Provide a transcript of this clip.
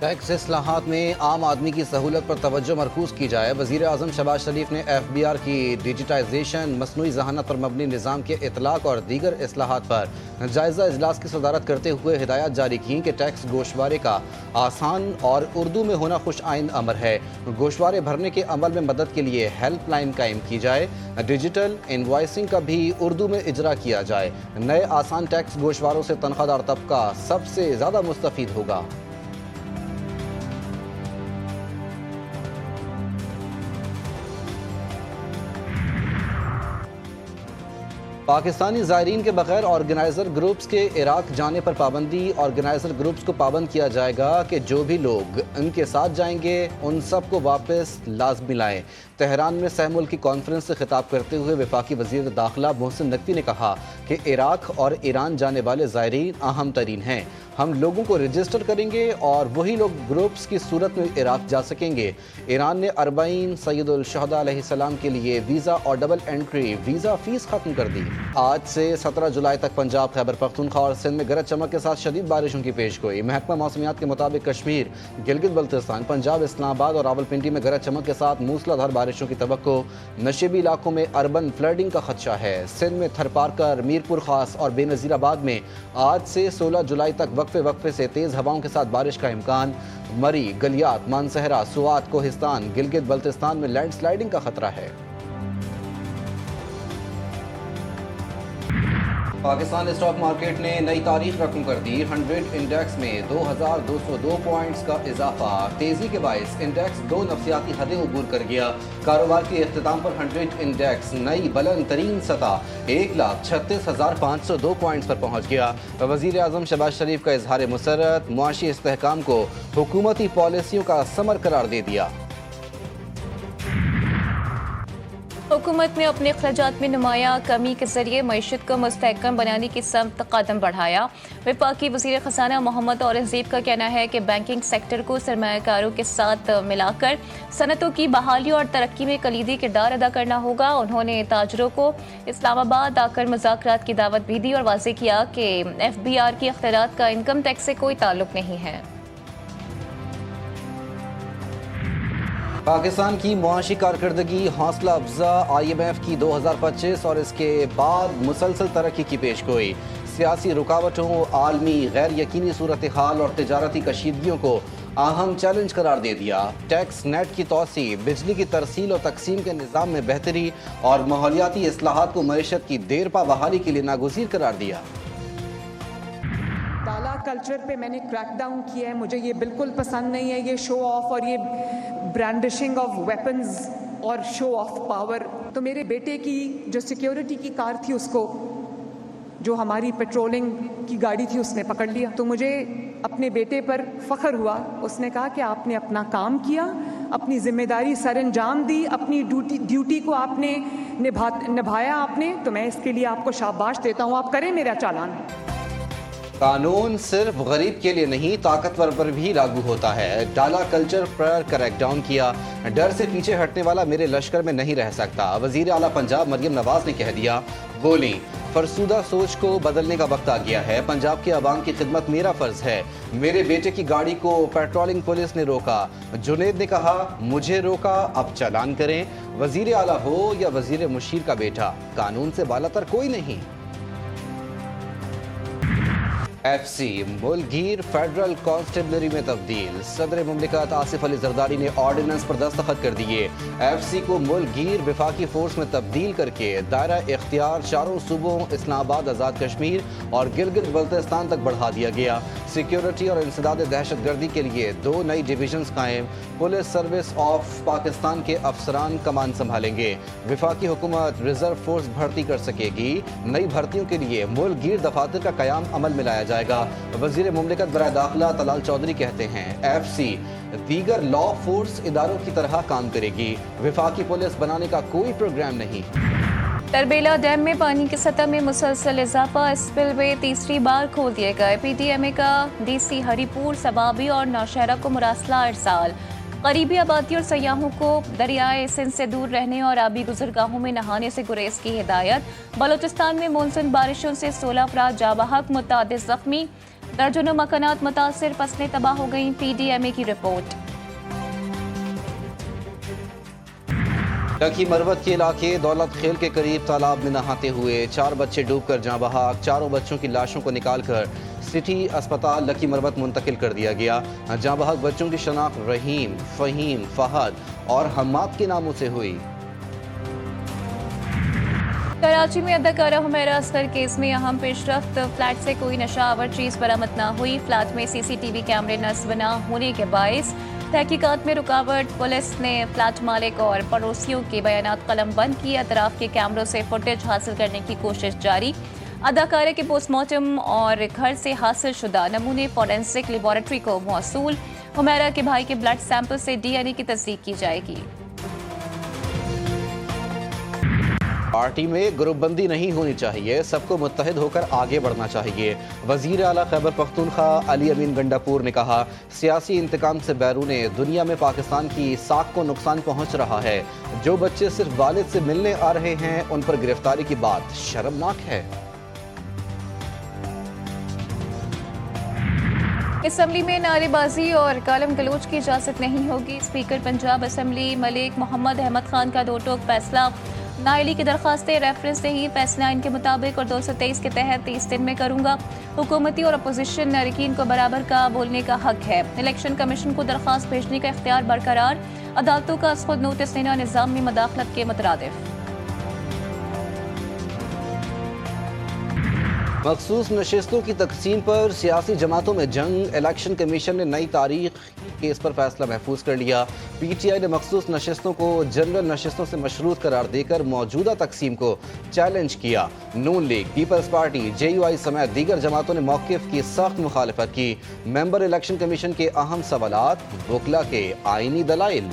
Tax इस्लाहात में आम आदमी की सहूलत पर तवज्जो मरकूज़ की जाए। वज़ीर आज़म शहबाज शरीफ ने FBR की डिजिटाइजेशन, मसनूई ज़हानत पर मबनी निज़ाम के इतलाक़ और दीगर इस्लाहात पर जायज़ा इजलास की सदारत करते हुए हिदायत जारी की कि टैक्स गोशवारे का आसान और उर्दू में होना खुश आइन अमर है। गोशवारे भरने के अमल में मदद के लिए हेल्पलाइन कायम की जाए। डिजिटल इनवॉइसिंग का भी उर्दू में इजरा किया जाए। नए आसान टैक्स गोशवारों से तनख्वाहदार तबका सबसे ज़्यादा मुस्तफ़ीद होगा। पाकिस्तानी ज़ायरीन के बगैर ऑर्गेनाइज़र ग्रुप्स के इराक जाने पर पाबंदी। ऑर्गेनाइज़र ग्रुप्स को पाबंद किया जाएगा कि जो भी लोग उनके साथ जाएंगे उन सबको वापस लाजमी लाएं। तेहरान में सह मुल्की कॉन्फ्रेंस से खिताब करते हुए वफाकी वज़ीर दाखिला मोहसिन नकवी ने कहा कि इराक और ईरान जाने वाले ज़ायरीन अहम तरीन हैं। हम लोगों को रजिस्टर करेंगे और वही लोग ग्रुप्स की सूरत में इराक जा सकेंगे। ईरान ने अरबाइन सैयदुल शुहदा अलैहिस्सलाम के लिए वीज़ा और डबल एंट्री वीज़ा फ़ीस ख़त्म कर दी। आज से 17 जुलाई तक पंजाब, खैबर पख्तूनख्वा और सिंध में गरज चमक के साथ शदीद बारिशों की पेशगोई। महकमा मौसमियात के मुताबिक कश्मीर, गिलगित बल्तिस्तान, पंजाब, इस्लामाबाद और रावलपिंडी में गरज चमक के साथ मूसलाधार बारिशों की तवक्को। नशेबी इलाकों में अर्बन फ्लडिंग का खदशा है। सिंध में थरपारकर, मीरपुर खास और बेनज़ीराबाद में आज से 16 जुलाई तक वक्फे से तेज़ हवाओं के साथ बारिश का इम्कान। मरी, गलियात, मानसहरा, सुआत, कोहिस्तान, गिलगित बल्तिस्तान में लैंडस्लाइडिंग का खतरा है। पाकिस्तान स्टॉक मार्केट ने नई तारीख रकम कर दी। 100 इंडेक्स में 2202 पॉइंट्स का इजाफा। तेजी के बायस इंडेक्स 2 नफ्सियाती हदें अबूर कर गया। कारोबार के अख्ताम पर 100 इंडेक्स नई बुलंद तरीन सतह 1,36,502 पॉइंट्स पर पहुँच गया। वज़ीर आज़म शहबाज शरीफ का इजहार मुसर्रत, मुआशी इस्तेहकाम को हुकूमती पॉलिसियों का समर करार दे दिया। हुकूमत ने अपने अखराजात में नुमाया कमी के जरिए मईशत को मुस्तहकम बनाने की समत कदम बढ़ाया। वफाकी वज़ीर ख़ज़ाना मोहम्मद औरंगज़ेब का कहना है कि बैंकिंग सेक्टर को सरमायाकारों के साथ मिलाकर सनतों की बहाली और तरक्की में कलीदी किरदार अदा करना होगा। उन्होंने ताजरों को इस्लामाबाद आकर मुज़ाकरात की दावत भी दी और वाज़ेह किया कि FBR की अख्तियारात का इनकम टैक्स से कोई ताल्लुक नहीं है। पाकिस्तान की मुआशी कारकर्दगी हौसला अफजा। IMF की 2025 और इसके बाद मुसलसल तरक्की की पेशगोई। सियासी रुकावटों, आलमी गैर यकीनी सूरत हाल और तजारती कशीदगियों को अहम चैलेंज करार दे दिया। टैक्स नेट की तोसी, बिजली की तरसील और तकसीम के निज़ाम में बेहतरी और माहौलियाती इस्लाहात को मईशत की देरपा बहाली के लिए नागुज़ीर करार दिया। डाला कल्चर पे मैंने क्रैकडाउन किया है। मुझे ये बिल्कुल पसंद नहीं है, ये शो ऑफ और ये ब्रांडिशिंग ऑफ वेपन्स और शो ऑफ पावर। तो मेरे बेटे की जो सिक्योरिटी की कार थी उसको, जो हमारी पेट्रोलिंग की गाड़ी थी, उसने पकड़ लिया। तो मुझे अपने बेटे पर फ़ख्र हुआ। उसने कहा कि आपने अपना काम किया, अपनी जिम्मेदारी सर अंजाम दी, अपनी ड्यूटी को आपने निभाया आपने, तो मैं इसके लिए आपको शाबाश देता हूँ। आप करें मेरा चालान। कानून सिर्फ गरीब के लिए नहीं, ताकतवर पर भी लागू होता है। डाला कल्चर पर क्रैकडाउन किया। डर से पीछे हटने वाला मेरे लश्कर में नहीं रह सकता। वजीर आला पंजाब मरियम नवाज ने कह दिया, बोली, फरसुदा सोच को बदलने का वक्त आ गया है। पंजाब के अवाम की खिदमत मेरा फर्ज है। मेरे बेटे की गाड़ी को पेट्रोलिंग पुलिस ने रोका। जुनेद ने कहा, मुझे रोका, अब चालान करें। वजीर आला हो या वजीर मुशीर का बेटा, कानून से बालातर कोई नहीं। FC मुल्कगीर फेडरल कांस्टेबलरी में तब्दील। सदर मुमलिकत आसिफ अली जरदारी ने ऑर्डिनेंस पर दस्तखत कर दिए। FC को मुल्कगीर विफाकी फोर्स में तब्दील करके दायरा इख्तियार चारों सूबों इस्लामाबाद, आज़ाद कश्मीर और गिलगित बल्तिस्तान तक बढ़ा दिया गया। सिक्योरिटी और इंसदाद दहशतगर्दी के लिए 2 नई डिवीजन्स कायम। पुलिस सर्विस ऑफ पाकिस्तान के अफसरान कमान संभालेंगे। विफाकी हुकूमत रिजर्व फोर्स भर्ती कर सकेगी। नई भर्तियों के लिए मुल्कगीर दफातर का कयाम अमल में लाया जाएगा। वजीर मुमलिकत बराए दाखिला तलाल चौधरी कहते हैं, FC दीगर लॉ फोर्स इदारों की तरह काम करेगी। विफाकी पुलिस बनाने का कोई प्रोग्राम नहीं। तरबेला डैम में पानी की सतह में मुसलसल इजाफा। स्पिलवे तीसरी बार खोल दिए गए। PTMA का DC हरीपुर, सबाबी और नौशहरा को मुरासला इरसाल। करीबी आबादी और सयाहों को दरियाए सिंध से दूर रहने और आबी गुजरगाहों में नहाने से गुरेज की हिदायत। बलूचिस्तान में मानसून बारिशों से 16 अफराद जाबहक, मुतादिद जख्मी, दर्जनों मकानात मुतासिर, फसलें तबाह हो गईं। PDMA की रिपोर्ट। लकी मरवत के इलाके दौलत खेल के करीब तालाब में नहाते हुए 4 बच्चे डूबकर जाँ बहक। चारों बच्चों की लाशों को निकालकर सिटी अस्पताल लकी मरवत मुंतकिल कर दिया गया। जाँ बहक बच्चों की शनाख्त रहीम, फ़हीम, फहद और हम्माद के नामों से हुई। कराची में अदाकारा हुमैरा असगर केस में अहम पेशरफ्त। फ्लैट से कोई नशा आवर चीज बरामद न हुई। फ्लैट में CCTV कैमरे नस्ब न होने के बायस तहकीकात में रुकावट। पुलिस ने फ्लैट मालिक और पड़ोसियों के बयानात कलम बंद किए। अतराफ के कैमरों से फुटेज हासिल करने की कोशिश जारी। अदाकारा के पोस्टमार्टम और घर से हासिल शुदा नमूने फॉरेंसिक लेबॉरेटरी को मौसूल। हुमैरा के भाई के ब्लड सैंपल से DNA की तस्दीक की जाएगी। पार्टी में ग्रुपबंदी नहीं होनी चाहिए, सबको मुत्तहिद होकर आगे बढ़ना चाहिए। वजीर आला खैबर पख्तूनख्वा अली अमीन गंडापुर ने कहा, सियासी इंतकाम से बैरूने दुनिया में पाकिस्तान की साख को नुकसान पहुंच रहा है। जो बच्चे सिर्फ वालिद से मिलने आ रहे हैं उन पर गिरफ्तारी की बात शर्मनाक है। असम्बली में नारेबाजी और कालम गलोच की इजाजत नहीं होगी। स्पीकर पंजाब असम्बली मलिक मोहम्मद अहमद खान का दो टोक फैसला। नाइली की दरखास्तें रेफरेंस नहीं, फैसला इनके मुताबिक और 223 के तहत 30 दिन में करूंगा। हुकूमती और अपोजिशन अरकान को बराबर का बोलने का हक है। इलेक्शन कमीशन को दरखास्त भेजने का इख्तियार बरकरार। अदालतों का खुद नोटिस लेना निज़ाम में मदाखलत के मुतरादिफ। मखसूस नशिस्तों की तकसीम पर सियासी जमातों में जंग। इलेक्शन कमीशन ने नई तारीख केस पर फैसला महफूज कर लिया। PTI ने मखसूस नशिस्तों को जनरल नशिस्तों से मशरूत करार देकर मौजूदा तकसीम को चैलेंज किया। नून लीग, पीपल्स पार्टी, JUI समेत दीगर जमातों ने मौक़िफ़ की सख्त मुखालफत की। मेंबर इलेक्शन कमीशन के अहम सवालात, वकला के आईनी दलाइल।